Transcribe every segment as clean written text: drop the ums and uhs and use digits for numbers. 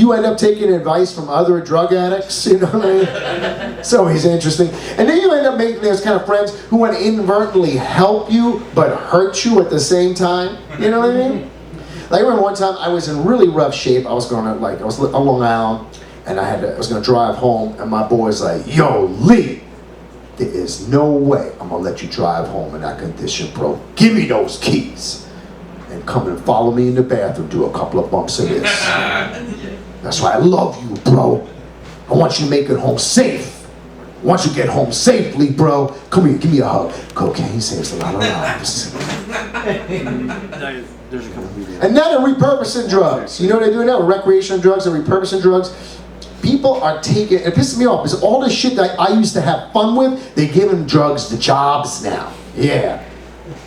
You end up taking advice from other drug addicts, you know what I mean? It's always interesting. And then you end up making those kind of friends who want to inadvertently help you but hurt you at the same time. You know what I mean? Like I remember one time I was in really rough shape. I was on Long Island, and I was going to drive home, and my boy's like, "Yo, Lee, there is no way I'm going to let you drive home in that condition, bro. Give me those keys. And come and follow me in the bathroom, do a couple of bumps of this. That's why I love you, bro. I want you to make it home safe. I want you to get home safely, bro. Come here, give me a hug. Cocaine saves a lot of lives." And now they're repurposing drugs. You know what they do now? Recreational drugs and repurposing drugs. People are taking, it pisses me off, because all the shit that I used to have fun with, they're giving drugs to jobs now. Yeah.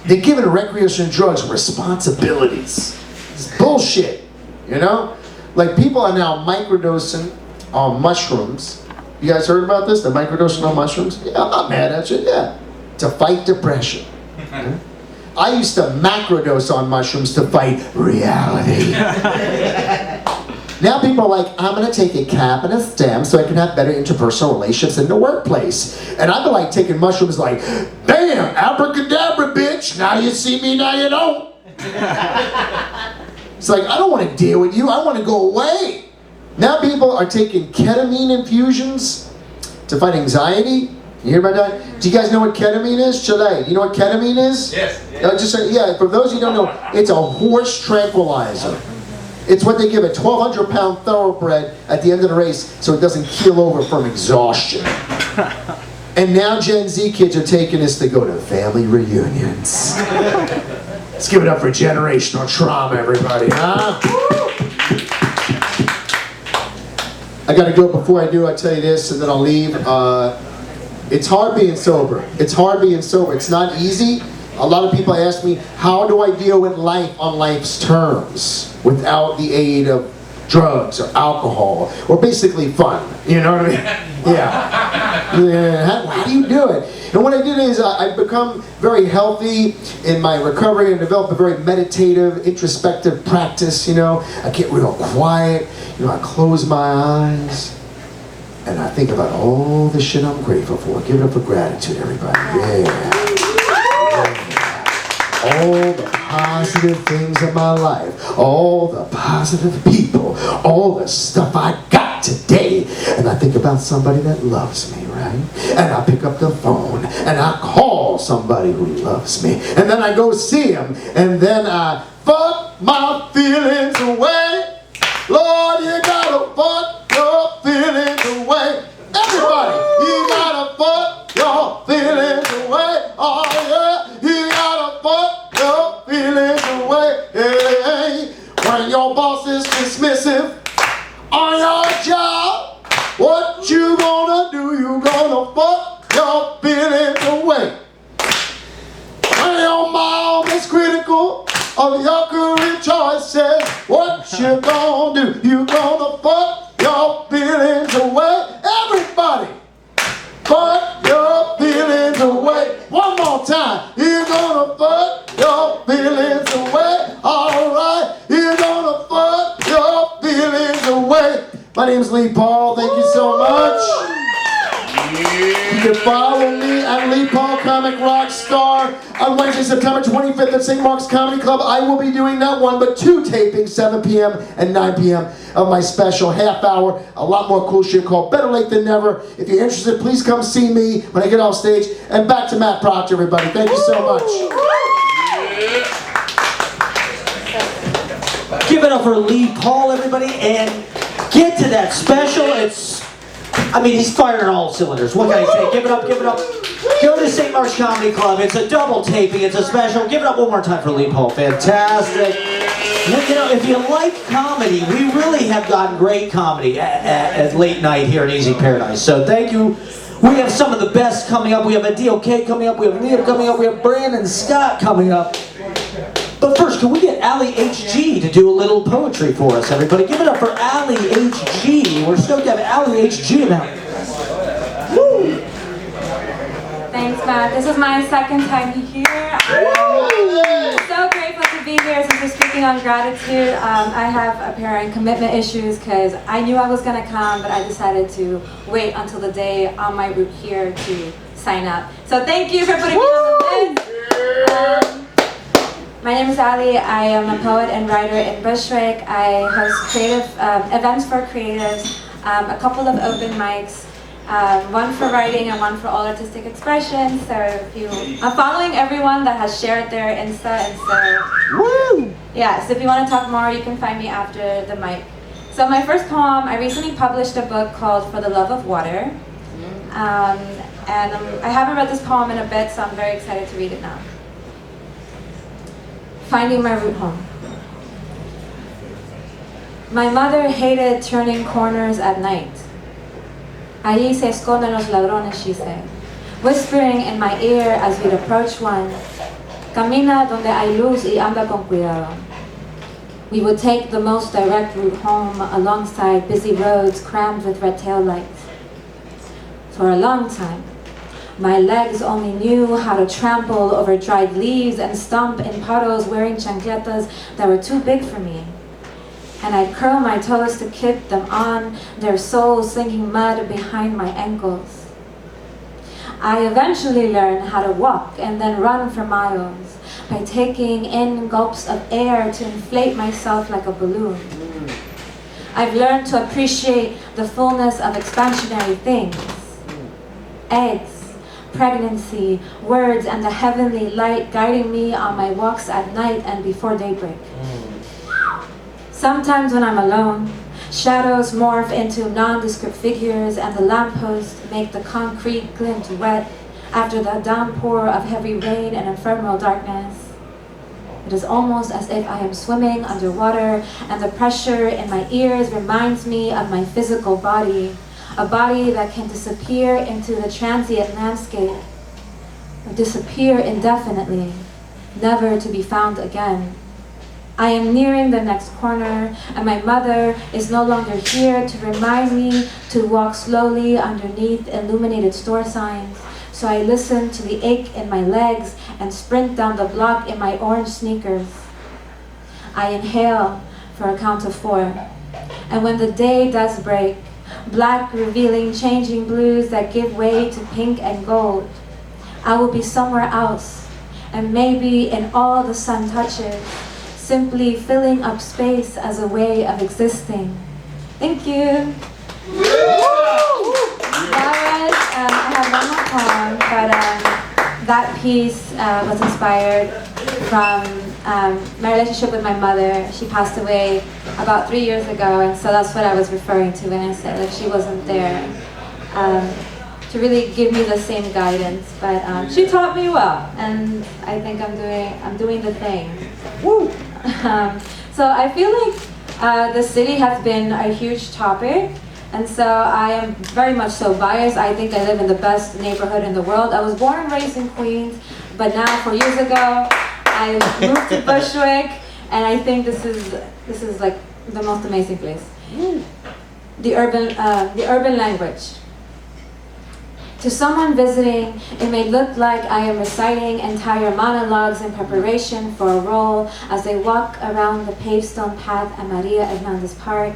They're giving recreational drugs responsibilities. It's bullshit, you know? Like, people are now microdosing on mushrooms. You guys heard about this? They're microdosing on mushrooms? Yeah, I'm not mad at you, yeah. To fight depression. Yeah? I used to macrodose on mushrooms to fight reality. Now people are like, I'm going to take a cap and a stem so I can have better interpersonal relationships in the workplace. And I've been like taking mushrooms like, bam, abracadabra, bitch. Now you see me, now you don't. It's like, I don't want to deal with you. I want to go away. Now people are taking ketamine infusions to fight anxiety. You hear about that? Do you guys know what ketamine is? Chile, you know what ketamine is? Yes. Yeah, for those of you who don't know, it's a horse tranquilizer. It's what they give a 1,200-pound thoroughbred at the end of the race so it doesn't keel over from exhaustion. And now Gen Z kids are taking this to go to family reunions. Let's give it up for generational trauma, everybody, huh? I gotta go. Before I do, I'll tell you this and then I'll leave. It's hard being sober. It's hard being sober. It's not easy. A lot of people ask me, how do I deal with life on life's terms without the aid of drugs or alcohol or basically fun? You know what I mean? Yeah. How do you do it? And what I did is I've become very healthy in my recovery and developed a very meditative, introspective practice, you know. I get real quiet, you know, I close my eyes and I think about all the shit I'm grateful for. Give it up for gratitude, everybody. Yeah. All the positive things in my life, all the positive people, all the stuff I got today, and I think about somebody that loves me, right? And I pick up the phone, and I call somebody who loves me, and then I go see him, and then I fuck my feelings away. Lord, you gotta fuck your feelings away. Everybody, you gotta fuck your feelings away. Oh yeah, you gotta fuck your feelings away. Hey, when your boss is dismissive on your job, what you gonna do? You gonna fuck your feelings away. When your mom is critical of your career choices, what you gonna do? You gonna fuck your feelings away. Everybody, fuck your feelings away. One more time. You're gonna fuck your feelings away. Alright, you're gonna fuck your feelings away. My name's Lee Paul. Thank you so much. You can follow me at Lee Paul Comic Rock Star on Wednesday, September 25th at St. Mark's Comedy Club. I will be doing not one but two tapings, 7 p.m. and 9 p.m. of my special half hour. A lot more cool shit called Better Late Than Never. If you're interested, please come see me when I get off stage. And back to Matt Proctor, everybody. Thank you so much. Give it up for Lee Paul, everybody, and get to that special. He's firing on all cylinders. What can I say? Give it up, give it up. Go to St. Mark's Comedy Club. It's a double taping. It's a special. Give it up one more time for Lee Paul. Fantastic. You know, if you like comedy, we really have gotten great comedy at late night here in Easy Paradise. So thank you. We have some of the best coming up. We have adiel coming up. We have Liam coming up. We have Brandon Scott coming up. But first, can we get alliehg to do a little poetry for us, everybody? Give it up for alliehg. We're stoked to have alliehg now. Woo! Thanks, Matt. This is my second time here. I'm so grateful to be be here since we're speaking on gratitude. I have apparent commitment issues because I knew I was going to come, but I decided to wait until the day on my route here to sign up. So thank you for putting me on the list. My name is Ali. I am a poet and writer in Bushwick. I host creative events for creatives, a couple of open mics, one for writing and one for all artistic expression. So I'm following everyone that has shared their Insta, and so yeah. So if you want to talk more, you can find me after the mic. So my first poem, I recently published a book called For the Love of Water, and I haven't read this poem in a bit, so I'm very excited to read it now. Finding my route home. My mother hated turning corners at night. Allí se esconden los ladrones, she said, whispering in my ear as we'd approach one. Camina donde hay luz y anda con cuidado. We would take the most direct route home alongside busy roads crammed with red tail lights. For a long time, my legs only knew how to trample over dried leaves and stomp in puddles wearing chancletas that were too big for me. And I'd curl my toes to keep them on, their soles sinking mud behind my ankles. I eventually learned how to walk and then run for miles by taking in gulps of air to inflate myself like a balloon. I've learned to appreciate the fullness of expansionary things. Eggs, pregnancy, words, and the heavenly light guiding me on my walks at night and before daybreak. Sometimes when I'm alone, shadows morph into nondescript figures and the lampposts make the concrete glint wet after the downpour of heavy rain and ephemeral darkness. It is almost as if I am swimming underwater and the pressure in my ears reminds me of my physical body, a body that can disappear into the transient landscape, or disappear indefinitely, never to be found again. I am nearing the next corner, and my mother is no longer here to remind me to walk slowly underneath illuminated store signs, so I listen to the ache in my legs and sprint down the block in my orange sneakers. I inhale for a count of 4, and when the day does break, black revealing changing blues that give way to pink and gold, I will be somewhere else, and maybe in all the sun touches, simply filling up space as a way of existing. Thank you. I have one more poem, but that piece was inspired from my relationship with my mother. She passed away about 3 years ago, and so that's what I was referring to when I said that she wasn't there to really give me the same guidance. But she taught me well, and I think I'm doing the thing. Woo! So I feel like the city has been a huge topic, and so I am very much so biased. I think I live in the best neighborhood in the world. I was born and raised in Queens, but now 4 years ago I moved to Bushwick, and I think this is like the most amazing place. The urban language. To someone visiting, it may look like I am reciting entire monologues in preparation for a role as they walk around the paved stone path at Maria Hernandez Park.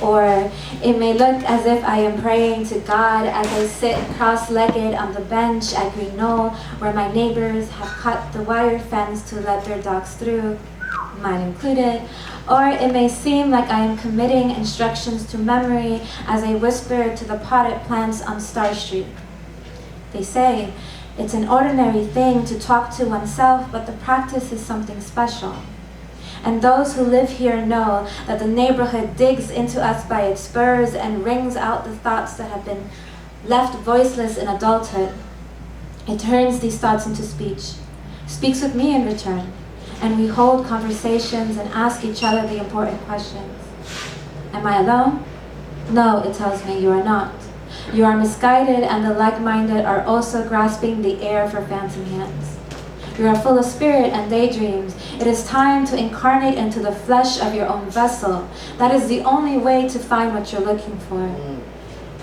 Or it may look as if I am praying to God as I sit cross-legged on the bench at Green Knoll, where my neighbors have cut the wire fence to let their dogs through, mine included. Or it may seem like I am committing instructions to memory as I whisper to the potted plants on Star Street. They say it's an ordinary thing to talk to oneself, but the practice is something special. And those who live here know that the neighborhood digs into us by its spurs and wrings out the thoughts that have been left voiceless in adulthood. It turns these thoughts into speech, speaks with me in return, and we hold conversations and ask each other the important questions. Am I alone? No, it tells me, you are not. You are misguided, and the like-minded are also grasping the air for phantom hands. You are full of spirit and daydreams. It is time to incarnate into the flesh of your own vessel. That is the only way to find what you're looking for.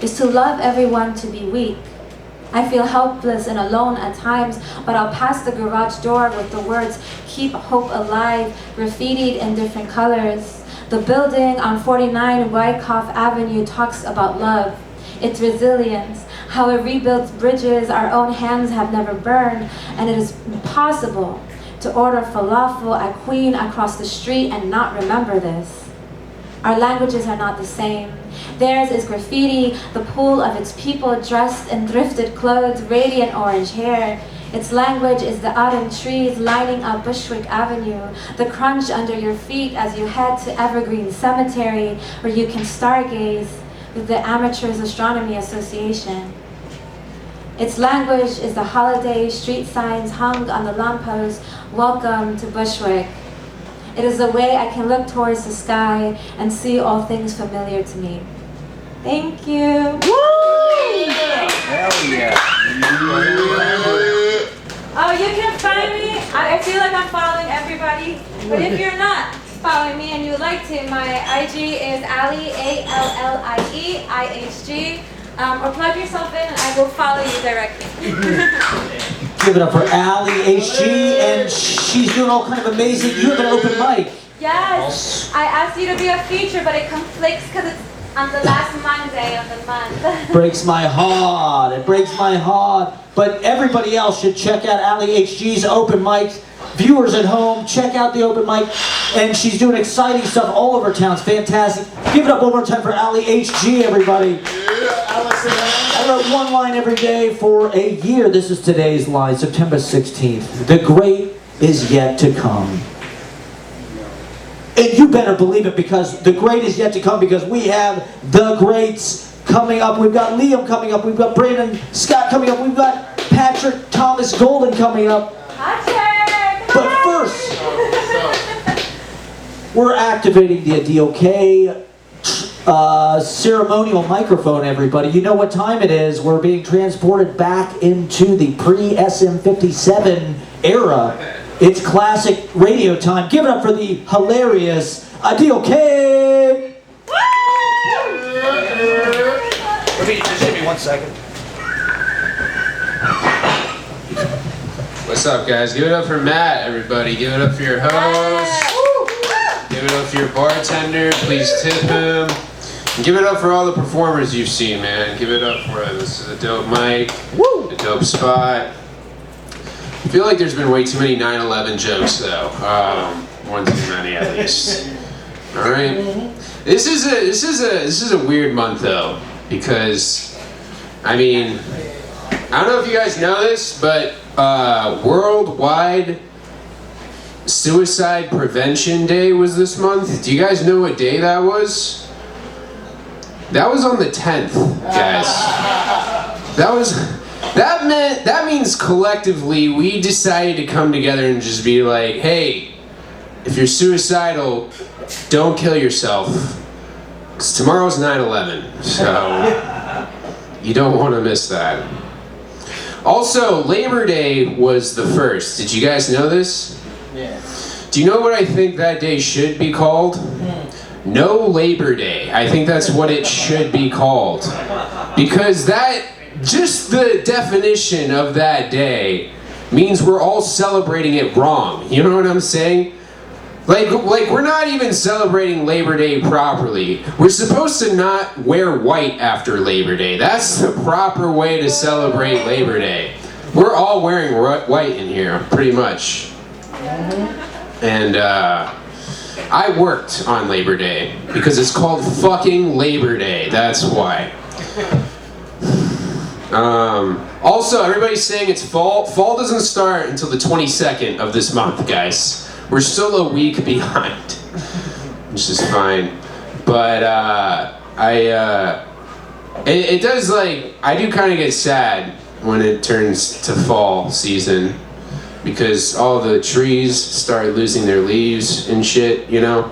Is to love everyone to be weak, I feel helpless and alone at times, but I'll pass the garage door with the words, "Keep hope alive," graffitied in different colors. The building on 49 Wyckoff Avenue talks about love, its resilience, how it rebuilds bridges our own hands have never burned, and it is impossible to order falafel at Queen across the street and not remember this. Our languages are not the same. Theirs is graffiti, the pool of its people dressed in thrifted clothes, radiant orange hair. Its language is the autumn trees lining up Bushwick Avenue, the crunch under your feet as you head to Evergreen Cemetery, where you can stargaze with the Amateurs Astronomy Association. Its language is the holiday street signs hung on the lamppost, "Welcome to Bushwick." It is a way I can look towards the sky and see all things familiar to me. Thank you. Hell yeah. Oh, you can find me. I feel like I'm following everybody, but if you're not following me and you would like to, my IG is alliehg, or plug yourself in and I will follow you directly. Give it up for alliehg, and she's doing all kind of amazing. You have an open mic. Yes, I asked you to be a feature, but it conflicts because it's on the last Monday of the month. Breaks my heart. It breaks my heart. But everybody else should check out alliehg's open mic. Viewers at home, check out the open mic. And she's doing exciting stuff all over town. It's fantastic. Give it up one more time for alliehg, everybody. I wrote one line every day for a year. This is today's line, September 16th. The great is yet to come. And you better believe it, because the great is yet to come, because we have the greats coming up. We've got Liam coming up. We've got Brandon Scott coming up. We've got Patrick Thomas Golden coming up. But first, we're activating the adiel ceremonial microphone, everybody. You know what time it is. We're being transported back into the pre-SM57 era. It's classic radio time. Give it up for the hilarious adiel. Just give me 1 second. What's up, guys? Give it up for Matt, everybody. Give it up for your host. Give it up for your bartender. Please tip him. And give it up for all the performers you've seen, man. Give it up for them. This is a dope mic, a dope spot. I feel like there's been way too many 9/11 jokes, though. One too many, at least. All right. This is a weird month, though, because I mean, I don't know if you guys know this, but Worldwide Suicide Prevention Day was this month. Do you guys know what day that was? That was on the 10th, guys. That means collectively we decided to come together and just be like, hey, if you're suicidal, don't kill yourself. Because tomorrow's 9/11, so you don't want to miss that. Also, Labor Day was the 1st. Did you guys know this? Yeah. Do you know what I think that day should be called? No Labor Day. I think that's what it should be called. Because just the definition of that day means we're all celebrating it wrong. You know what I'm saying? Like we're not even celebrating Labor Day properly. We're supposed to not wear white after Labor Day. That's the proper way to celebrate Labor Day. We're all wearing white in here, pretty much. And I worked on Labor Day because it's called fucking Labor Day. That's why. Also, everybody's saying it's fall. Fall doesn't start until the 22nd of this month, guys. We're still a week behind, which is fine. But it does, like, I do kind of get sad when it turns to fall season, because all the trees start losing their leaves and shit, you know?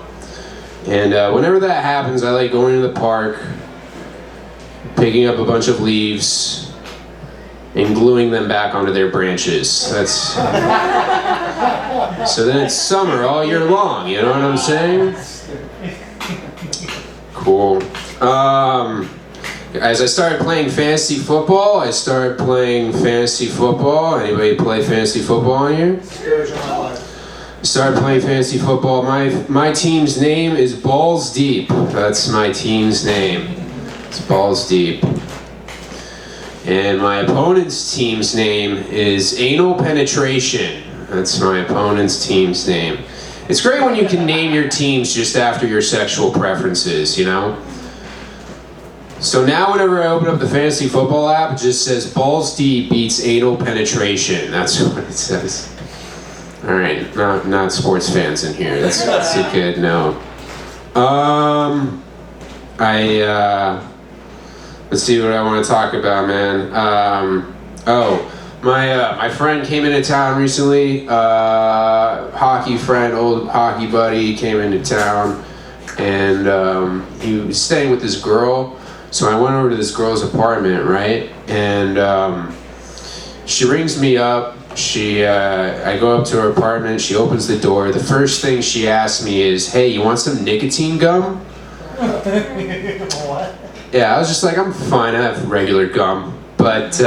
And whenever that happens, I like going to the park, picking up a bunch of leaves, and gluing them back onto their branches. So then it's summer all year long, you know what I'm saying? Cool. As I started playing fantasy football, Anybody play fantasy football in here? Started playing fantasy football. My team's name is Balls Deep. That's my team's name. It's Balls Deep. And my opponent's team's name is Anal Penetration. That's my opponent's team's name. It's great when you can name your teams just after your sexual preferences, you know? So now whenever I open up the fantasy football app, it just says Balls Deep beats Anal Penetration. That's what it says. All right, not sports fans in here. That's a good no. Let's see what I want to talk about, man. My friend came into town recently. Hockey friend, old hockey buddy, came into town, and he was staying with this girl. So I went over to this girl's apartment, right? And she rings me up. I go up to her apartment. She opens the door. The first thing she asks me is, "Hey, you want some nicotine gum?" What? Yeah, I was just like, I'm fine. I have regular gum. But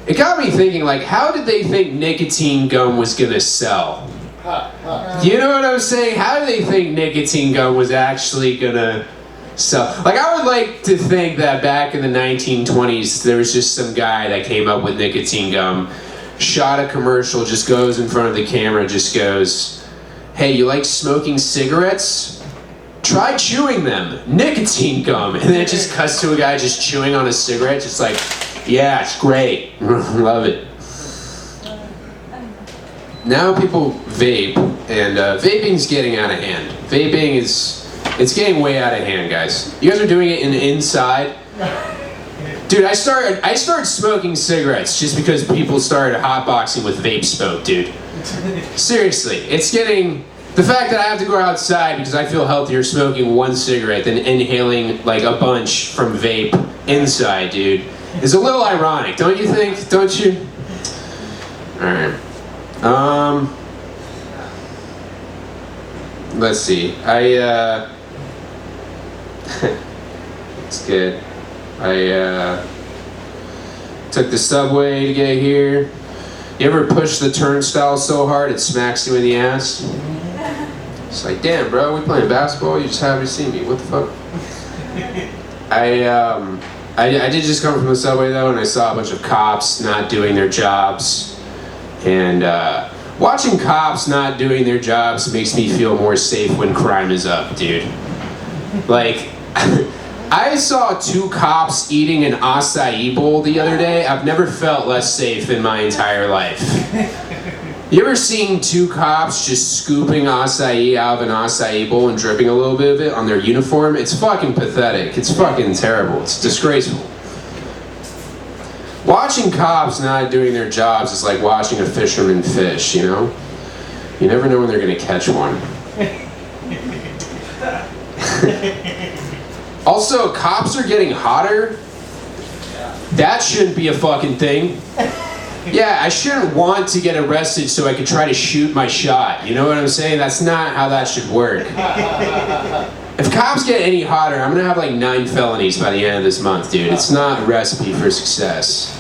it got me thinking, like, how did they think nicotine gum was gonna sell? You know what I'm saying? How do they think nicotine gum was actually gonna sell? Like, I would like to think that back in the 1920s, there was just some guy that came up with nicotine gum, shot a commercial, just goes in front of the camera, just goes, "Hey, you like smoking cigarettes? Try chewing them. Nicotine gum." And then it just cuts to a guy just chewing on a cigarette, just like, "Yeah, it's great. Love it." Now people vape, and vaping's getting out of hand. It's getting way out of hand, guys. You guys are doing it inside. Dude, I started smoking cigarettes just because people started hotboxing with vape smoke, dude. Seriously, it's getting... The fact that I have to go outside because I feel healthier smoking one cigarette than inhaling like a bunch from vape inside, dude, is a little ironic, don't you think? Don't you? Alright. Let's see. It's good. I took the subway to get here. You ever push the turnstile so hard it smacks you in the ass? It's like, damn, bro, we playing basketball? You just haven't seen me. What the fuck? I did just come from the subway though, and I saw a bunch of cops not doing their jobs. And watching cops not doing their jobs makes me feel more safe when crime is up, dude. Like, I saw 2 cops eating an acai bowl the other day. I've never felt less safe in my entire life. You ever seen 2 cops just scooping acai out of an acai bowl and dripping a little bit of it on their uniform? It's fucking pathetic. It's fucking terrible. It's disgraceful. Watching cops not doing their jobs is like watching a fisherman fish, you know? You never know when they're gonna catch one. Also, cops are getting hotter. That shouldn't be a fucking thing. Yeah, I shouldn't want to get arrested so I could try to shoot my shot. You know what I'm saying? That's not how that should work. If cops get any hotter, I'm gonna have like 9 felonies by the end of this month, dude. It's not a recipe for success.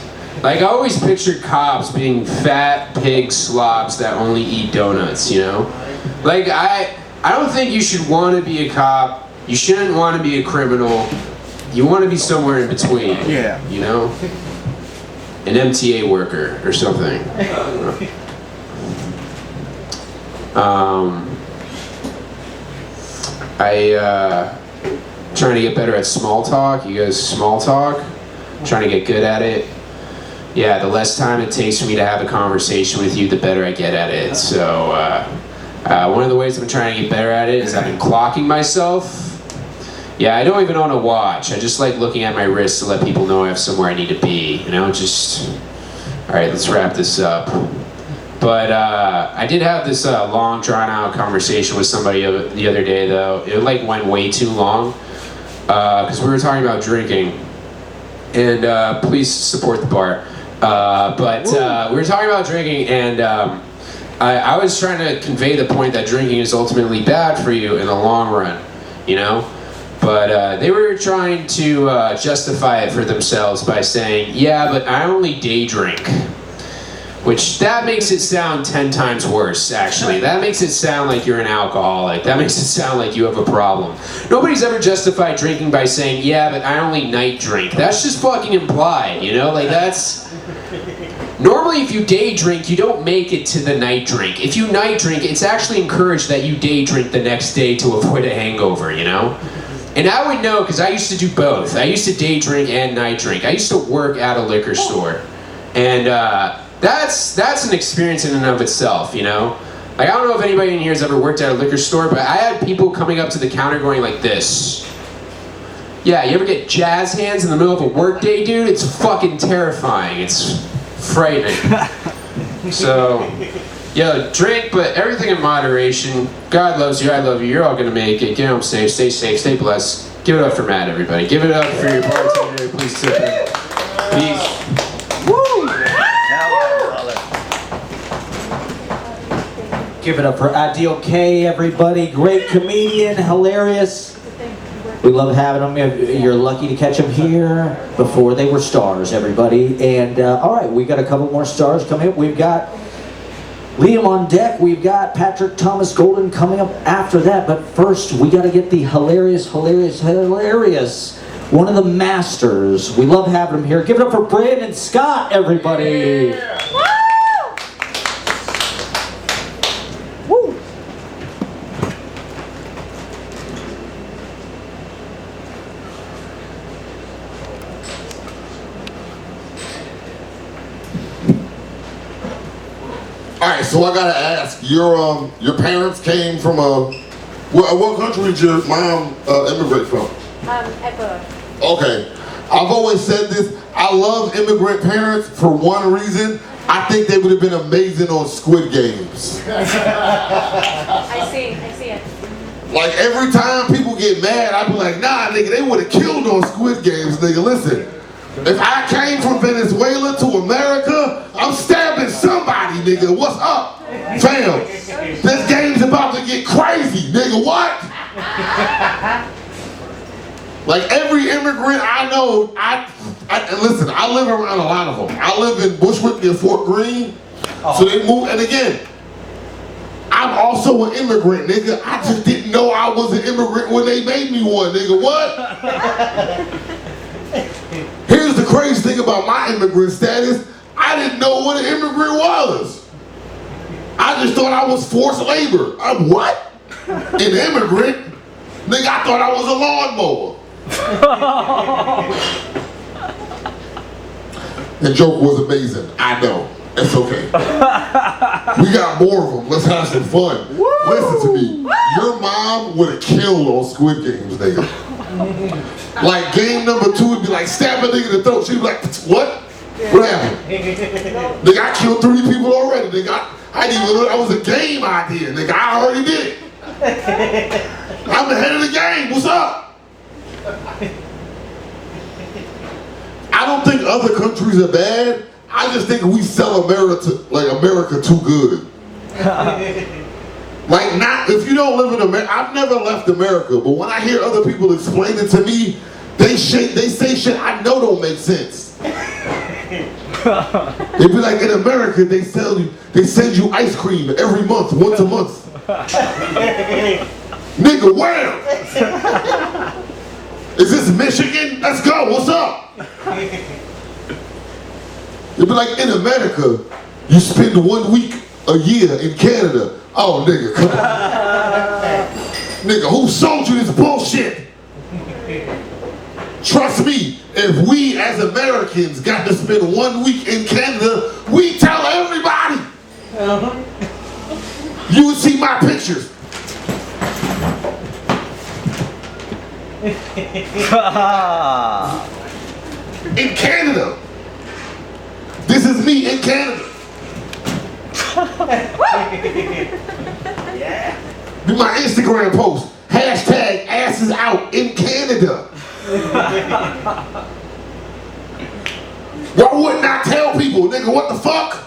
Like, I always pictured cops being fat pig slobs that only eat donuts, you know? Like, I don't think you should want to be a cop. You shouldn't want to be a criminal. You want to be somewhere in between. Yeah. You know? An MTA worker or something. Trying to get better at small talk. You guys small talk? Trying to get good at it. Yeah, the less time it takes for me to have a conversation with you, the better I get at it. So one of the ways I've been trying to get better at it is I've been clocking myself. Yeah, I don't even own a watch. I just like looking at my wrist to let people know I have somewhere I need to be. You know, just... Alright, let's wrap this up. But I did have this long, drawn-out conversation with somebody the other day, though. It like went way too long. Because we were talking about drinking. And please support the bar. But we were talking about drinking, and I was trying to convey the point that drinking is ultimately bad for you in the long run, you know? But they were trying to justify it for themselves by saying, yeah, but I only day drink. Which, that makes it sound 10 times worse, actually. That makes it sound like you're an alcoholic. That makes it sound like you have a problem. Nobody's ever justified drinking by saying, yeah, but I only night drink. That's just fucking implied, you know? Like, that's... Normally, if you day drink, you don't make it to the night drink. If you night drink, it's actually encouraged that you day drink the next day to avoid a hangover, you know? And I would know, because I used to do both. I used to day drink and night drink. I used to work at a liquor store. And, that's an experience in and of itself, you know? Like, I don't know if anybody in here has ever worked at a liquor store, but I had people coming up to the counter going like this. Yeah, you ever get jazz hands in the middle of a work day, dude? It's fucking terrifying. It's frightening. So, yo, drink, but everything in moderation. God loves you, I love you, you're all gonna make it. Get home safe, stay blessed. Give it up for Matt, everybody. Give it up for your bartender. Please tip him. Please. Give it up for Adiel, everybody. Great comedian, hilarious. We love having them. You're lucky to catch them here before they were stars, everybody. And all right, we got a couple more stars coming up. We've got Liam on deck. We've got Patrick Thomas Golden coming up after that. But first, we got to get the hilarious. One of the masters. We love having him here. Give it up for Brandon Scott, everybody. Yeah. All right, so I gotta ask, your parents came from what country did your mom immigrate from? Ecuador. Okay, I've always said this. I love immigrant parents for one reason. I think they would have been amazing on Squid Games. I see it. Like every time people get mad, I be like, nah, nigga, they would have killed on Squid Games, nigga. Listen. If I came from Venezuela to America, I'm stabbing somebody, nigga. What's up, fam? This game's about to get crazy, nigga. What? Like every immigrant I know, listen, I live around a lot of them. I live in Bushwick near Fort Greene, so they move. And again, I'm also an immigrant, nigga. I just didn't know I was an immigrant when they made me one, nigga. What? Here's the crazy thing about my immigrant status. I didn't know what an immigrant was. I just thought I was forced labor. I'm what? An immigrant? Nigga, I thought I was a lawnmower. The joke was amazing. I know. It's okay. We got more of them. Let's have some fun. Woo! Listen to me. Woo! Your mom would have killed on Squid Games, nigga. Like game number 2 would be like stab a nigga in the throat. She'd be like, what? What happened? Nigga, I killed 3 people already. Nigga, I didn't even know that was a game idea. Nigga, I already did it. I'm the head of the game. What's up? I don't think other countries are bad. I just think we sell America too good. Like, not if you don't live in America. I've never left America, but when I hear other people explain it to me, they say shit I know don't make sense. They be like, in America, they send you ice cream every month, once a month. Nigga, where? Is this Michigan? Let's go. What's up? They be like, in America, you spend 1 week a year in Canada. Oh, nigga, come on. Nigga, who sold you this bullshit? Trust me, if we as Americans got to spend 1 week in Canada, we tell everybody. You would see my pictures. In Canada. This is me in Canada. Yeah. Do my Instagram post. Hashtag asses out in Canada. Why wouldn't I tell people, nigga, what the fuck?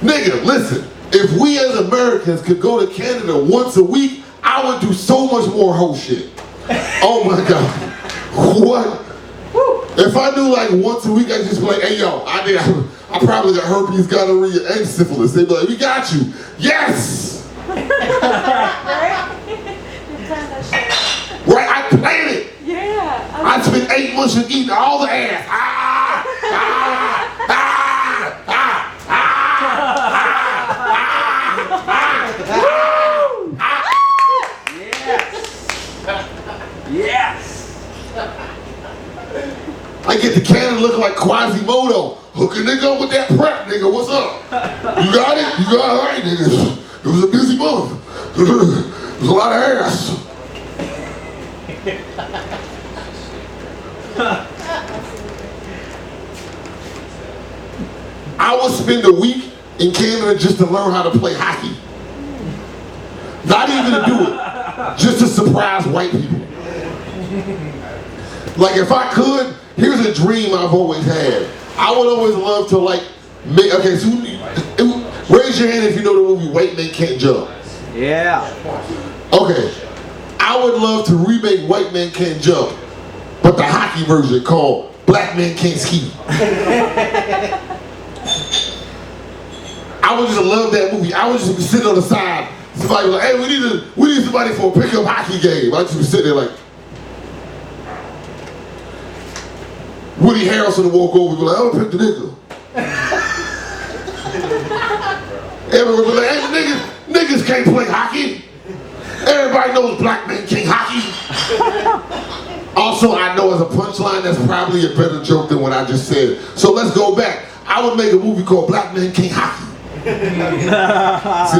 Nigga, listen. If we as Americans could go to Canada once a week, I would do so much more whole shit. Oh my God. What? If I knew like once a week, I'd just be like, hey yo, I probably got herpes, gonorrhea, and syphilis. They'd be like, we got you. Yes! Right, I planned it. Yeah. I spent 8 months just eating all the ass. Ah, ah, ah, ah, ah, ah, Yes. I get the cannon looking like Quasimodo. Hook a nigga up with that prep, nigga. What's up? You got it? You got it? All right, nigga. It was a busy month. It was a lot of ass. I would spend a week in Canada just to learn how to play hockey. Not even to do it, just to surprise white people. Like if I could, here's a dream I've always had. I would always love to like make, okay, so raise your hand if you know the movie White Men Can't Jump. Yeah. Okay, I would love to remake White Men Can't Jump, but the hockey version called Black Men Can't Ski. I would just love that movie. I would just be sitting on the side. Somebody was like, hey, we need somebody for a pickup hockey game. I'd just be sitting there like, Woody Harrelson would walk over and be like, I'm gonna pick the nigga. Everyone would be like, hey, niggas can't play hockey. Everybody knows black men can't hockey. Also, I know as a punchline, that's probably a better joke than what I just said. So let's go back. I would make a movie called Black Men Can't Hockey. See,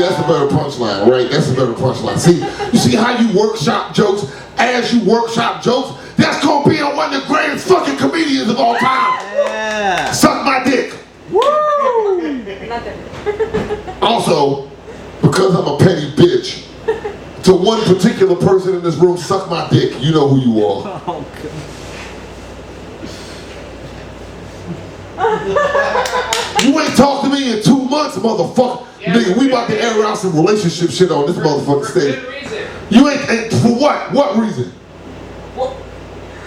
that's a better punchline, right? That's a better punchline. See, you see how you workshop jokes? As you workshop jokes, that's gonna be on one of the greatest fucking comedians of all time. Yeah. Suck my dick. Woo! Also, because I'm a petty bitch, to one particular person in this room, suck my dick, you know who you are. Oh, God. You ain't talked to me in 2 months, motherfucker. Yeah, Nigga, we about to air out some relationship shit on this motherfucking stage. Good reason. You ain't, and for what? What reason? Well,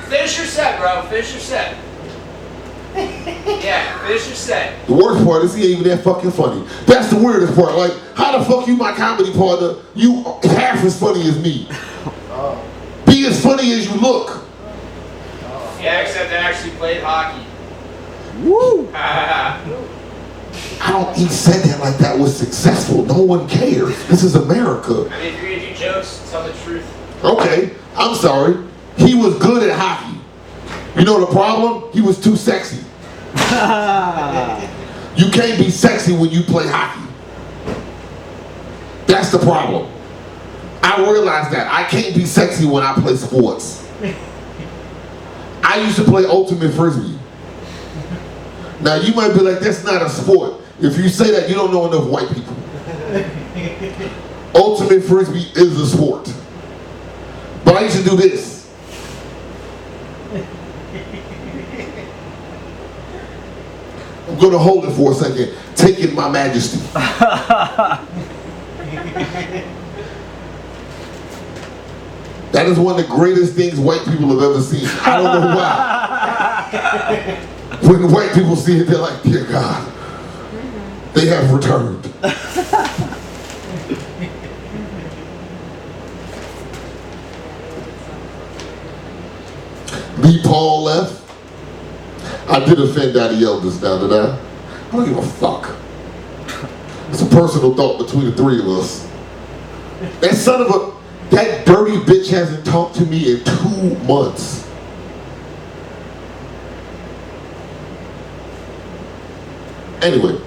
finish your set, bro. Finish your set. Yeah, finish your set. The worst part is he ain't even that fucking funny. That's the weirdest part. Like, how the fuck you my comedy partner? You half as funny as me. Be as funny as you look. Yeah, except I actually played hockey. Woo! I don't, he said that like that was successful. No one cares. This is America. I mean, if you're gonna do jokes, tell the truth. Okay, I'm sorry. He was good at hockey. You know the problem? He was too sexy. You can't be sexy when you play hockey. That's the problem. I realized that. I can't be sexy when I play sports. I used to play ultimate frisbee. Now you might be like, that's not a sport. If you say that, you don't know enough white people. Ultimate frisbee is a sport. But I used to do this. I'm gonna hold it for a second. Take it, my majesty. That is one of the greatest things white people have ever seen. I don't know why. When white people see it, they're like, dear God, they have returned. Lee Paul left. I did offend adiel just now, did I? I don't give a fuck. It's a personal thought between the three of us. That son of a, that dirty bitch hasn't talked to me in 2 months. Anyway,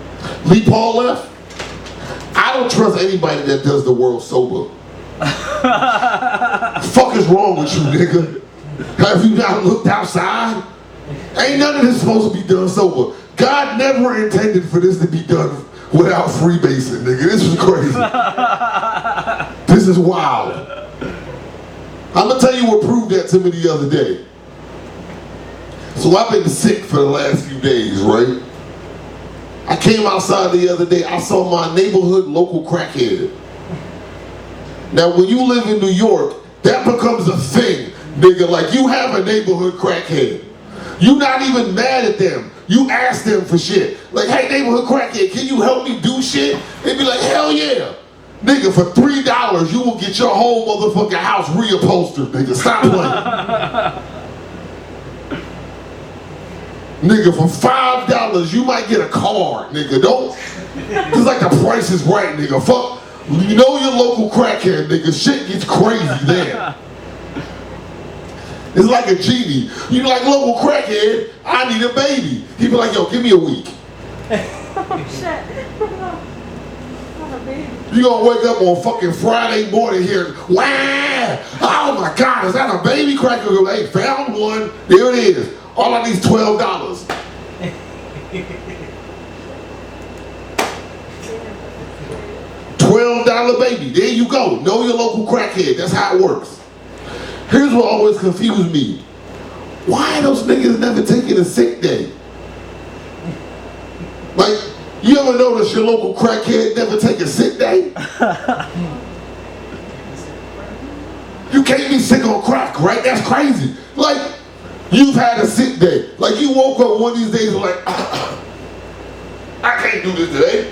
Lee Paul left. I don't trust anybody that does the world sober. Fuck is wrong with you, nigga? Have you not looked outside? Ain't none of this supposed to be done sober. God never intended for this to be done without freebasing, nigga. This is crazy. This is wild. I'm gonna tell you what proved that to me the other day. So I've been sick for the last few days, right? I came outside the other day, I saw my neighborhood local crackhead. Now, when you live in New York, that becomes a thing, nigga. Like, you have a neighborhood crackhead. You not even mad at them. You ask them for shit. Like, hey, neighborhood crackhead, can you help me do shit? They be like, hell yeah. Nigga, for $3, you will get your whole motherfucking house reupholstered, nigga. Stop playing. Nigga, for $5, you might get a car, nigga. Don't, it's like the price is right, nigga. Fuck. You know your local crackhead, nigga. Shit gets crazy there. It's like a genie. You like local crackhead, I need a baby. He be like, yo, give me a week. You gonna wake up on fucking Friday morning here, wah! Oh my God, is that a baby cracker? Hey, found one. There it is. All I need is $12. $12 baby. There you go. Know your local crackhead. That's how it works. Here's what always confused me. Why those niggas never taking a sick day? Like, you ever notice your local crackhead never take a sick day? You can't be sick on crack, right? That's crazy. Like, you've had a sick day. Like, you woke up one of these days and like, I can't do this today.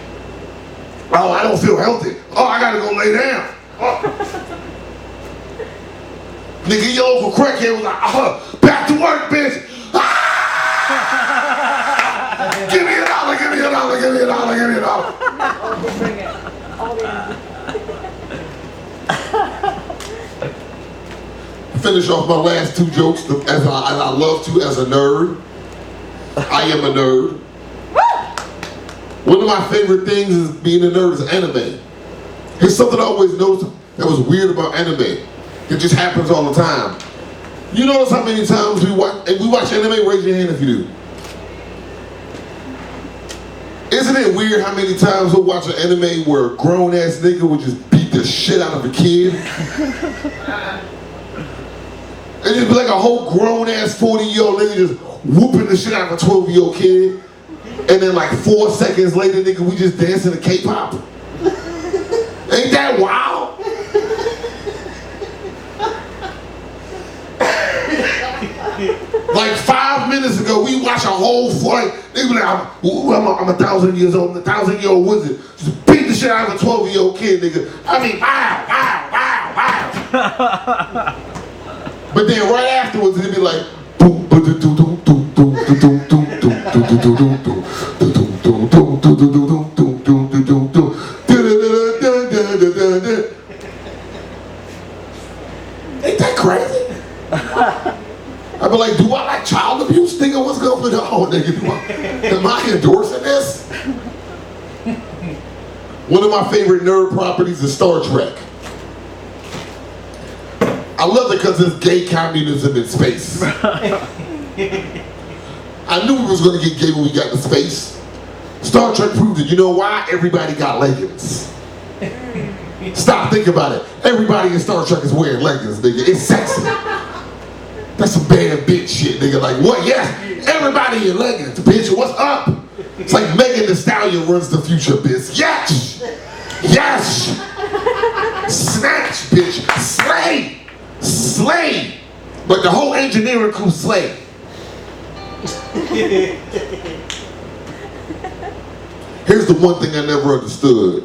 Oh, I don't feel healthy. Oh, I gotta go lay down. Oh. Nigga, your local crackhead was like, back to work, bitch. Give me $1, give me $1, give me $1, give me $1. Bring it. All the Finish off my last two jokes as I love to as a nerd. I am a nerd. One of my favorite things is being a nerd is anime. Here's something I always noticed that was weird about anime. It just happens all the time. You notice how many times we watch anime? Raise your hand if you do. Isn't it weird how many times we'll watch an anime where a grown-ass nigga would just beat the shit out of a kid? And just be like a whole grown-ass 40-year-old nigga just whooping the shit out of a 12-year-old kid. And then like 4 seconds later, nigga, we just dancing to K-pop. Ain't that wild? Like 5 minutes ago, we watched a whole fight. They be like, I'm 1,000 years old, I'm a 1,000-year-old wizard. Just beat the shit out of a 12-year-old kid, nigga. I mean, wow. But then right afterwards, it'd be like, boom, boom, boom, boom, boom, boom, boom, boom, boom, boom, boom, boom. Ain't that crazy? I be like, do I like child abuse? Nigga, what's going on, nigga? Am I endorsing this? One of my favorite nerd properties is Star Trek. I love it because it's gay communism in space. I knew we was going to get gay when we got to space. Star Trek proved it. You know why? Everybody got leggings. Stop, think about it. Everybody in Star Trek is wearing leggings, nigga. It's sexy. That's some bad bitch shit, nigga. Like, what? Yes, everybody in leggings, bitch. What's up? It's like Megan Thee Stallion runs the future, bitch. Yes! Yes! Snatch, bitch. Slay! Slay! But the whole engineering crew slay. Here's the one thing I never understood.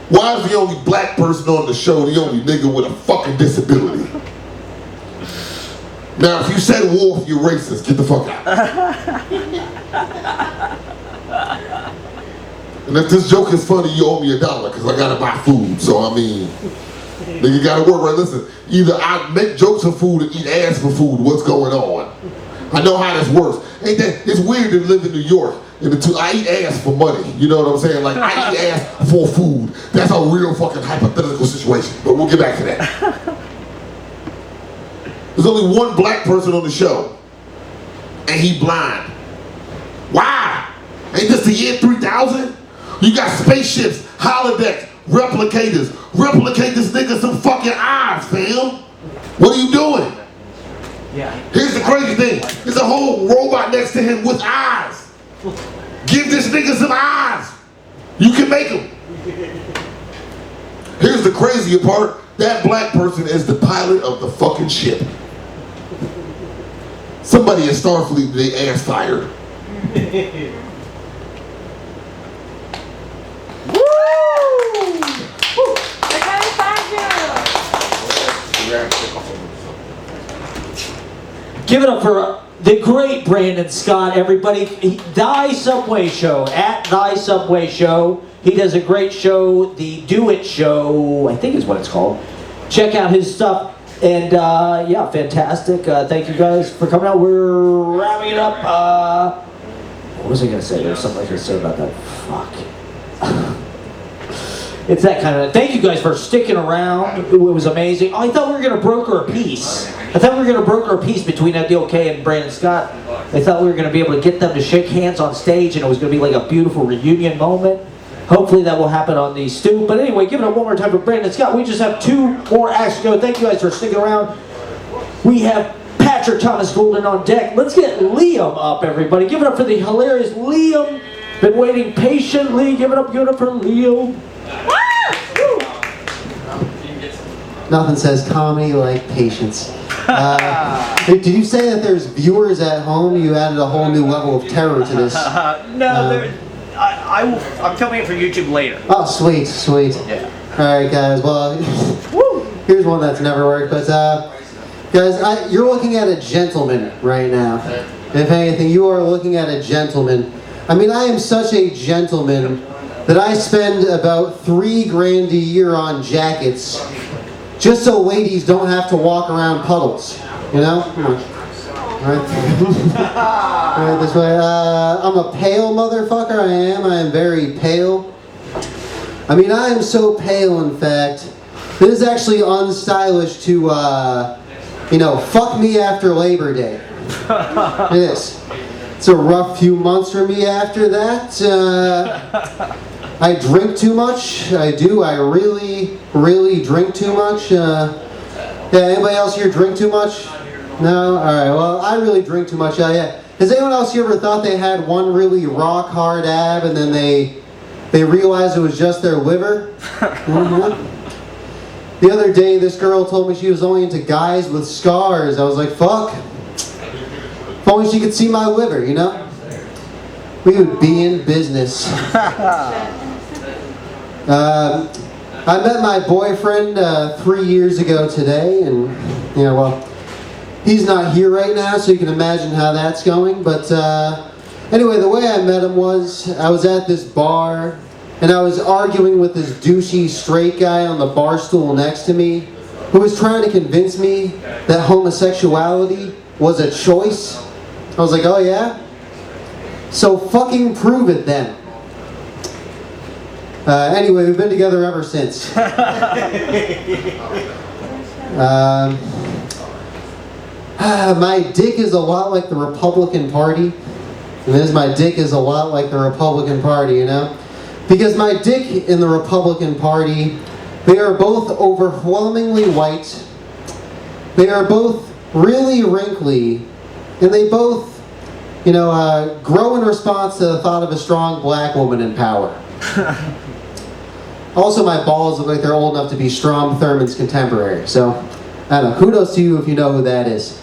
Why is the only black person on the show the only nigga with a fucking disability? Now, if you said wolf, you're racist. Get the fuck out. And if this joke is funny, you owe me $1 because I gotta buy food. So, I mean, nigga gotta work right. Listen, either I make jokes for food or eat ass for food. What's going on? I know how this works. Ain't that, it's weird to live in New York. I eat ass for money. You know what I'm saying? Like, I eat ass for food. That's a real fucking hypothetical situation. But we'll get back to that. There's only one black person on the show. And he blind. Why? Ain't this the year 3000? You got spaceships, holodecks, replicators. Replicate this nigga some fucking eyes, fam. What are you doing? Yeah. Here's the crazy thing. There's a whole robot next to him with eyes. Give this nigga some eyes. You can make them. Here's here's the crazier part. That black person is the pilot of the fucking ship. Somebody in Starfleet, they ass fired. Give it up for the great Brandon Scott, everybody. Thy Subway Show, at Thy Subway Show. He does a great show, the Do It Show, I think is what it's called. Check out his stuff. And yeah, fantastic. Thank you guys for coming out. We're wrapping it up. What was I going to say? There was something I was going to say about that. Fuck. It's that kind of... Thank you guys for sticking around. It was amazing. Oh, I thought we were going to broker a peace. I thought we were going to broker a peace between adiel and Brandon Scott. I thought we were going to be able to get them to shake hands on stage, and it was going to be like a beautiful reunion moment. Hopefully that will happen on the stoop. But anyway, give it up one more time for Brandon Scott. We just have 2 more acts to go. Thank you guys for sticking around. We have Patrick Thomas Golden on deck. Let's get Liam up, everybody. Give it up for the hilarious Liam. Been waiting patiently. Give it up for Liam. Nothing says comedy like patience. Did you say that there's viewers at home? You added a whole new level of terror to this. No, I'm filming it for YouTube later. Oh, sweet, sweet. Yeah. Alright, guys, well, here's one that's never worked, but, guys, you're looking at a gentleman right now. If anything, you are looking at a gentleman. I mean, I am such a gentleman that I spend about $3 grand a year on jackets just so ladies don't have to walk around puddles, you know? Come on. Right this way. I'm a pale motherfucker, I am very pale. I mean, I am so pale, in fact, it is actually unstylish to, you know, fuck me after Labor Day. It is. It's a rough few months for me after that. I drink too much. I do. I really, really drink too much. Yeah, anybody else here drink too much? No? Alright, well, I really drink too much. Yeah. Has anyone else here ever thought they had one really rock hard ab and then they realized it was just their liver? Mm-hmm. The other day, this girl told me she was only into guys with scars. I was like, fuck. If only she could see my liver, you know? We would be in business. I met my boyfriend 3 years ago today, and, you know, well, he's not here right now, so you can imagine how that's going. But anyway, the way I met him was, I was at this bar, and I was arguing with this douchey straight guy on the bar stool next to me, who was trying to convince me that homosexuality was a choice. I was like, oh yeah? So fucking prove it then. Anyway, we've been together ever since. My dick is a lot like the Republican Party. And my dick is a lot like the Republican Party, you know? Because my dick in the Republican Party, they are both overwhelmingly white. They are both really wrinkly. And they both, you know, grow in response to the thought of a strong black woman in power. Also, my balls look like they're old enough to be Strom Thurmond's contemporary. So, I don't know. Kudos to you if you know who that is.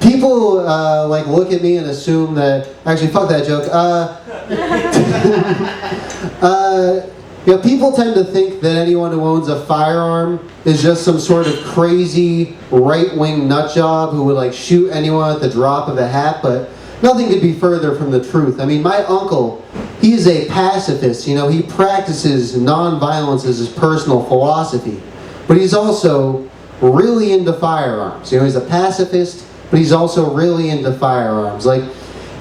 People, like, look at me and assume that... Actually, fuck that joke. You know, people tend to think that anyone who owns a firearm is just some sort of crazy right-wing nutjob who would, like, shoot anyone at the drop of a hat, but nothing could be further from the truth. I mean, my uncle, he is a pacifist, you know, he practices nonviolence as his personal philosophy, but he's also really into firearms. You know, he's a pacifist, but he's also really into firearms. Like,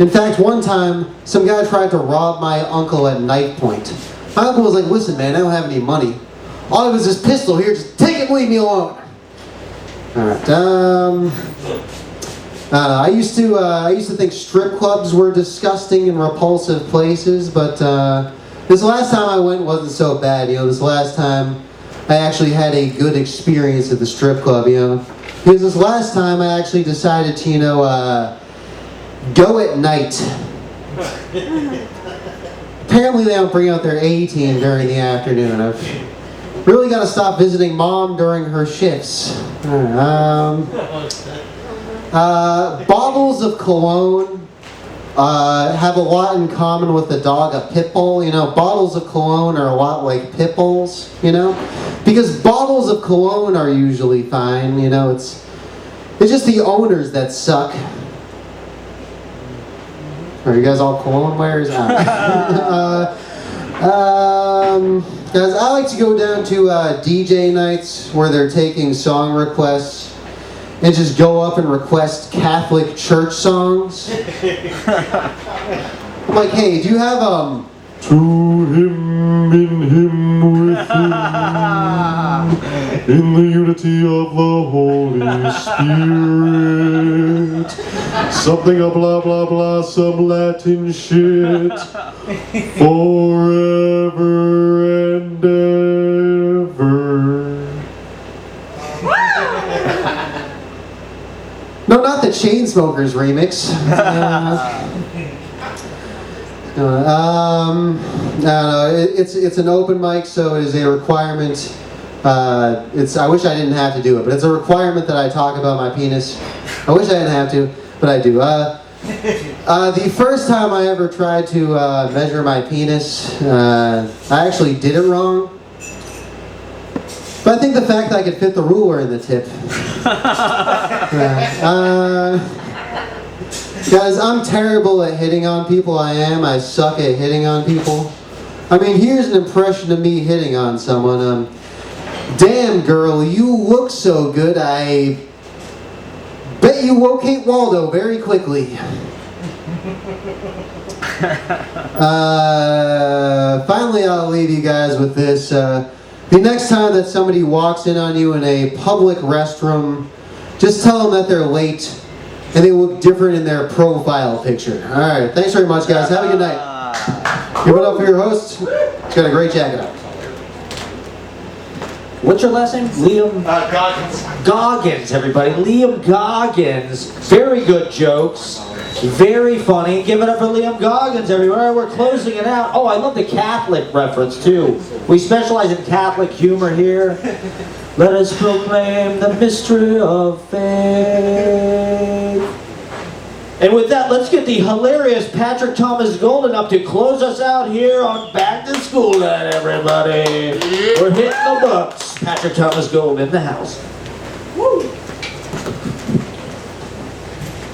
in fact, one time, some guy tried to rob my uncle at knife point. My uncle was like, listen, man, I don't have any money. All I have is this pistol here, just take it and leave me alone. Alright, I used to think strip clubs were disgusting and repulsive places, but this last time I went wasn't so bad. You know, this last time I actually had a good experience at the strip club, you know. Because this last time I actually decided to, you know, go at night. apparently they don't bring out their A team during the afternoon. I've really got to stop visiting mom during her shifts. Bottles of cologne have a lot in common with the dog, a pit bull. You know, bottles of cologne are a lot like pit bulls, you know? Because bottles of cologne are usually fine, you know, it's just the owners that suck. Are you guys all cologne wearers? Guys, I like to go down to DJ nights where they're taking song requests and just go up and request Catholic church songs. I'm like, hey, do you have to him, in him, with him, in the unity of the Holy Spirit, something a blah blah blah, some Latin shit, forever and ever. No, not the Chainsmokers remix. No, it's an open mic, so it is a requirement. I wish I didn't have to do it, but it's a requirement that I talk about my penis. I wish I didn't have to, but I do. The first time I ever tried to measure my penis, I actually did it wrong. But I think the fact that I could fit the ruler in the tip. Guys, I'm terrible at hitting on people. I suck at hitting on people. I mean, here's an impression of me hitting on someone. Damn, girl, you look so good. I bet you locate Waldo very quickly. Finally, I'll leave you guys with this. The next time that somebody walks in on you in a public restroom, just tell them that they're late and they look different in their profile picture. All right, thanks very much, guys. Have a good night. Give it up for your host. He's got a great jacket on. What's your last name? Liam? Goggins. Goggins, everybody. Liam Goggins. Very good jokes. Very funny. Give it up for Liam Goggins, everywhere. We're closing it out. Oh, I love the Catholic reference, too. We specialize in Catholic humor here. Let us proclaim the mystery of faith. And with that, let's get the hilarious Patrick Thomas Golden up to close us out here on Back to School Night, everybody. We're hitting the books. Patrick Thomas Golden in the house. Woo!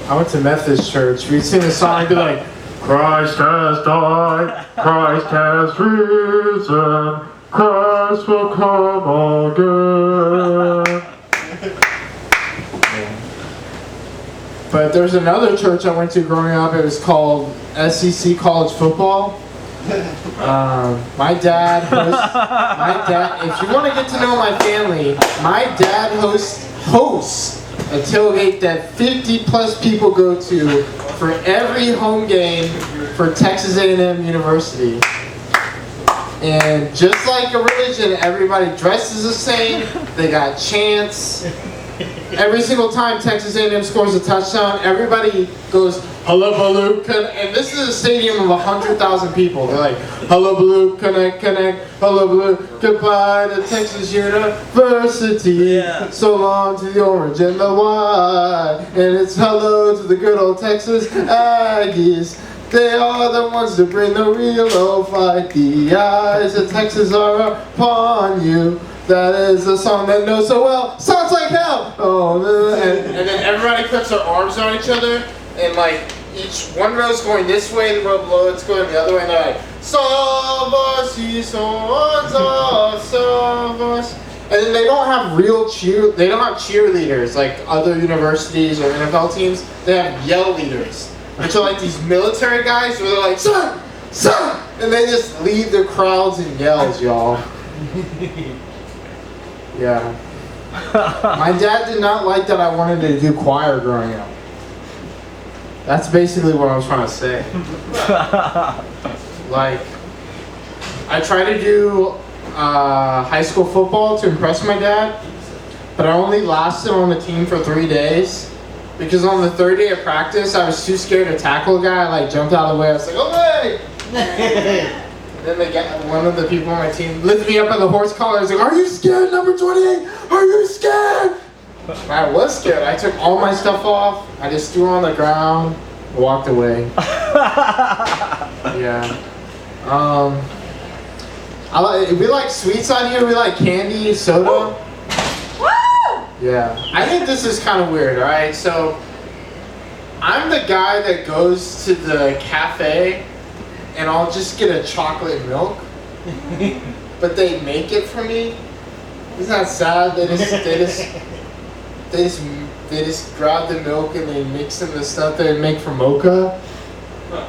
I went to Methodist church. We'd sing a song and be like, Christ has died, Christ has risen, Christ will come again. But there's another church I went to growing up. It was called SEC College Football. My dad, if you want to get to know my family, my dad hosts a tailgate that 50 plus people go to for every home game for Texas A&M University. And just like a religion, everybody dresses the same. They got chants. Every single time Texas A&M scores a touchdown, everybody goes, hullabaloo, and this is a stadium of 100,000 people. They're like, hullabaloo, connect, hullabaloo, goodbye to Texas University. Yeah. So long to the orange and the white, and it's hello to the good old Texas Aggies. They are the ones to bring the real old fight. The eyes of Texas are upon you. That is a song that knows so well. Sounds like hell. Oh, and then everybody puts their arms on each other, and like each one row's going this way, the row below it's going the other way, and they're like, salve us, ye sons of salvus. And then they don't have they don't have cheerleaders like other universities or NFL teams. They have yell leaders, which are like these military guys where they're like, son, and they just lead the crowds in yells, y'all. Yeah. My dad did not like that I wanted to do choir growing up. That's basically what I was trying to say. Like, I tried to do high school football to impress my dad, but I only lasted on the team for 3 days. Because on the third day of practice, I was too scared to tackle a guy. I like jumped out of the way. I was like, oh, hey! And then one of the people on my team lifted me up by the horse collar. He's like, "Are you scared, number 28? Are you scared?" And I was scared. I took all my stuff off. I just threw it on the ground, walked away. Yeah. We like sweets on here. We like candy, soda. Yeah. I think this is kind of weird, alright? So, I'm the guy that goes to the cafe and I'll just get a chocolate milk. But they make it for me. Isn't that sad? They just grab the milk and they mix in the stuff they make for mocha.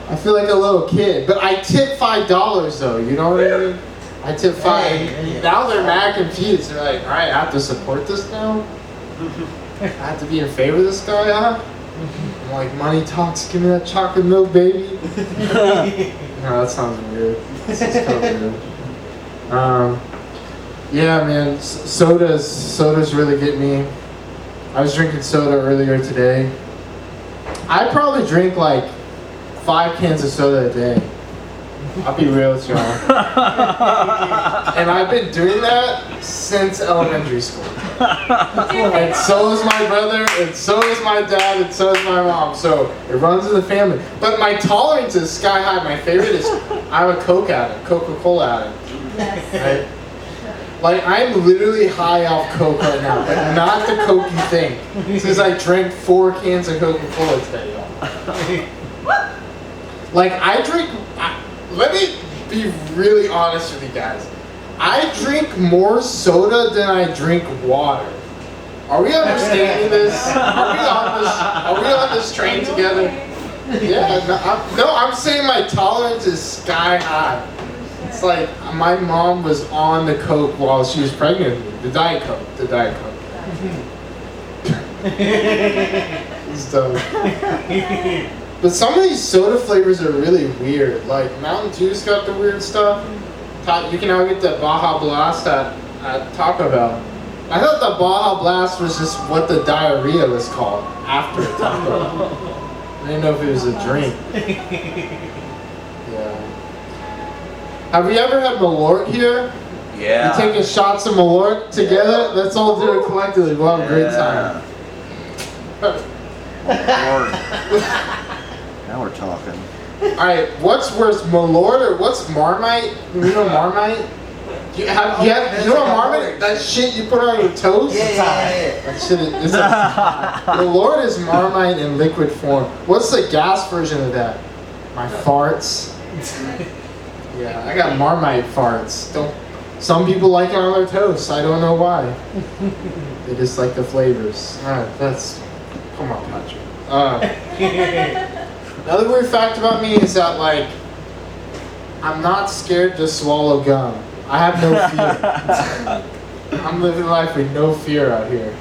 I feel like a little kid. But I tip $5 though, you know what I mean? I tip $5. Now they're mad confused. They're like, alright, I have to support this now? I have to be in favor of this guy, huh? I'm like, money talks, give me that chocolate milk, baby. No, that sounds weird. That sounds kind of weird. Yeah, man, sodas really get me. I was drinking soda earlier today. I probably drink like 5 cans of soda a day. I'll be real with y'all. And I've been doing that since elementary school. And so is my brother, and so is my dad, and so is my mom. So it runs in the family. But my tolerance is sky high. My favorite is I'm a Coke addict, Coca-Cola addict. Right? Like I'm literally high off Coke right now, but not the Coke you think. Since I drank 4 cans of Coca-Cola today, y'all. Like let me be really honest with you guys. I drink more soda than I drink water. Are we understanding this? Are we on this train together? Yeah, I'm saying my tolerance is sky high. It's like my mom was on the Coke while she was pregnant with me. The Diet Coke. It's dumb. But some of these soda flavors are really weird. Like Mountain Dew's got the weird stuff. You can now get the Baja Blast at Taco Bell. I thought the Baja Blast was just what the diarrhea was called after Taco Bell. I didn't know if it was a drink. Yeah. Have you ever had Malort here? Yeah. You taking shots of Malort together? Yeah. Let's all do it collectively. We'll have a great time. Now we're talking. Alright, what's worse, Malort or what's Marmite? You know Marmite? You know Marmite? That shit you put on your toast? Yeah. That shit is Malort is Marmite in liquid form. What's the gas version of that? My farts. Yeah, I got Marmite farts. Some people like it on their toast. I don't know why. They just like the flavors. Alright, come on, Patrick. Another weird fact about me is that, like, I'm not scared to swallow gum. I have no fear. I'm living life with no fear out here.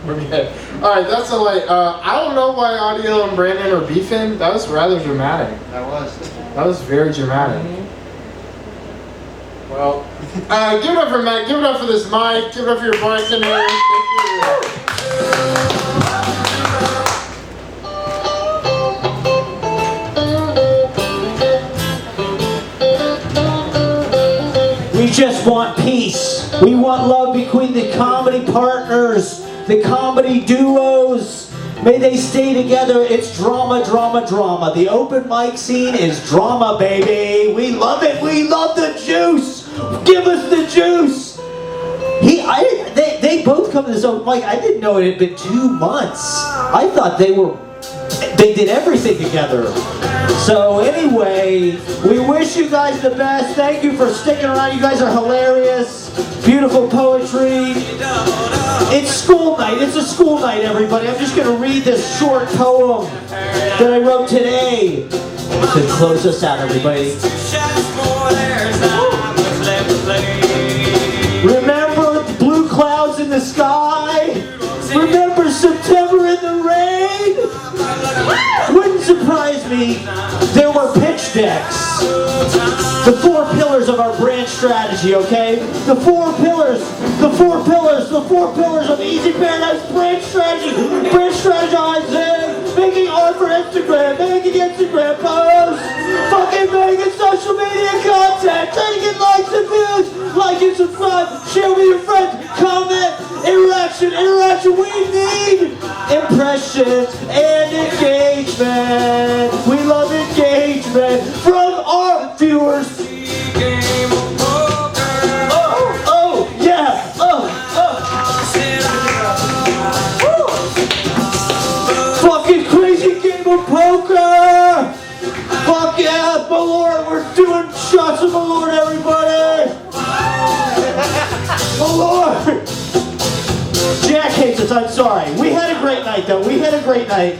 Okay. Alright, that's a light. I don't know why Adiel and Brandon are beefing. That was rather dramatic. That was very dramatic. Well, give it up for Matt. Give it up for this mic. Give it up for your bartender. Thank you. We just want peace. We want love between the comedy partners, the comedy duos. May they stay together. It's drama, drama, drama. The open mic scene is drama, baby. We love it. We love the juice. Give us the juice. They both come to this open mic. I didn't know it had been 2 months. I thought they did everything together. So anyway, we wish you guys the best. Thank you for sticking around. You guys are hilarious. Beautiful poetry. It's school night. It's a school night, everybody. I'm just going to read this short poem that I wrote today to close us out, everybody. Remember the blue clouds in the sky? Remember September in the rain? Wouldn't surprise me. There were pitch decks. The 4 pillars of our branch strategy, okay? The 4 pillars of Easy Paradise branch strategy. Branch strategizing, making art for Instagram, making Instagram posts, fucking making social media content. try to get likes and views. Like and subscribe. Share with your friends. Comment. Interaction. We need impressions and engagement. We love engagement from our viewers. Oh, yeah. Fucking crazy game of poker. Fuck yeah, Malort. We're doing shots of Malort, everybody. Malort. Jack hates us, I'm sorry. We had a great night, though. We had a great night.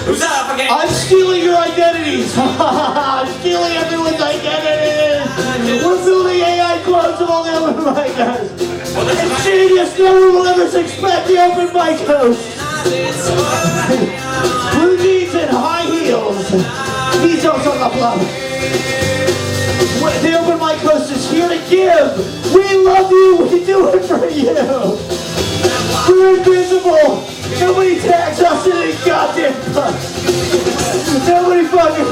Who's up again? I'm stealing your identities. I'm stealing everyone's identities. We're building AI clones of all the open mic guys. It's genius. No one will ever suspect the open mic host. Blue jeans and high heels. He's also on the club. The open mic host is here to give. We love you. We do it for you. We're invisible. Nobody tags us in any goddamn Nobody fucking.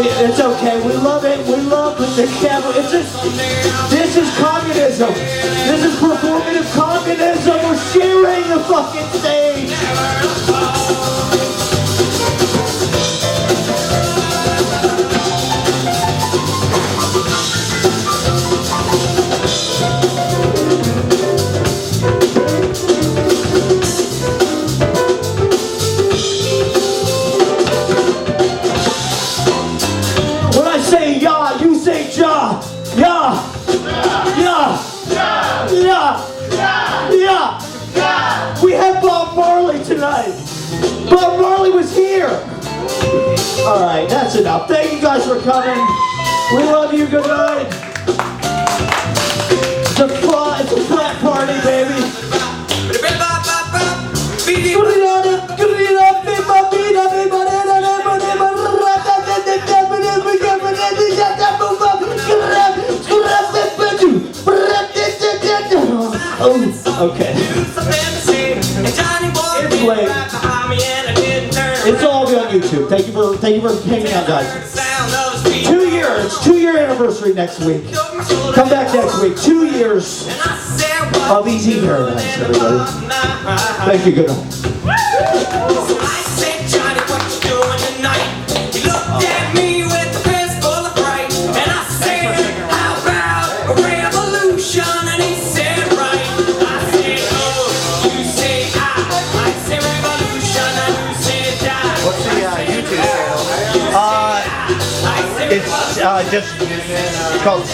It's okay. We love it. We love the camera. It's just. This is communism. This is performative communism. We're sharing the fucking stage. Yeah. We had Bob Marley tonight. Bob Marley was here. All right, that's enough. Thank you guys for coming. We love you. Good night. It's a frat party, baby. Oh, okay. It's late. It's all on YouTube. Thank you for hanging out, guys. 2 years. It's 2-year anniversary next week. Come back next week. 2 years of Easy Paradise, everybody. Thank you. Good night. It's just called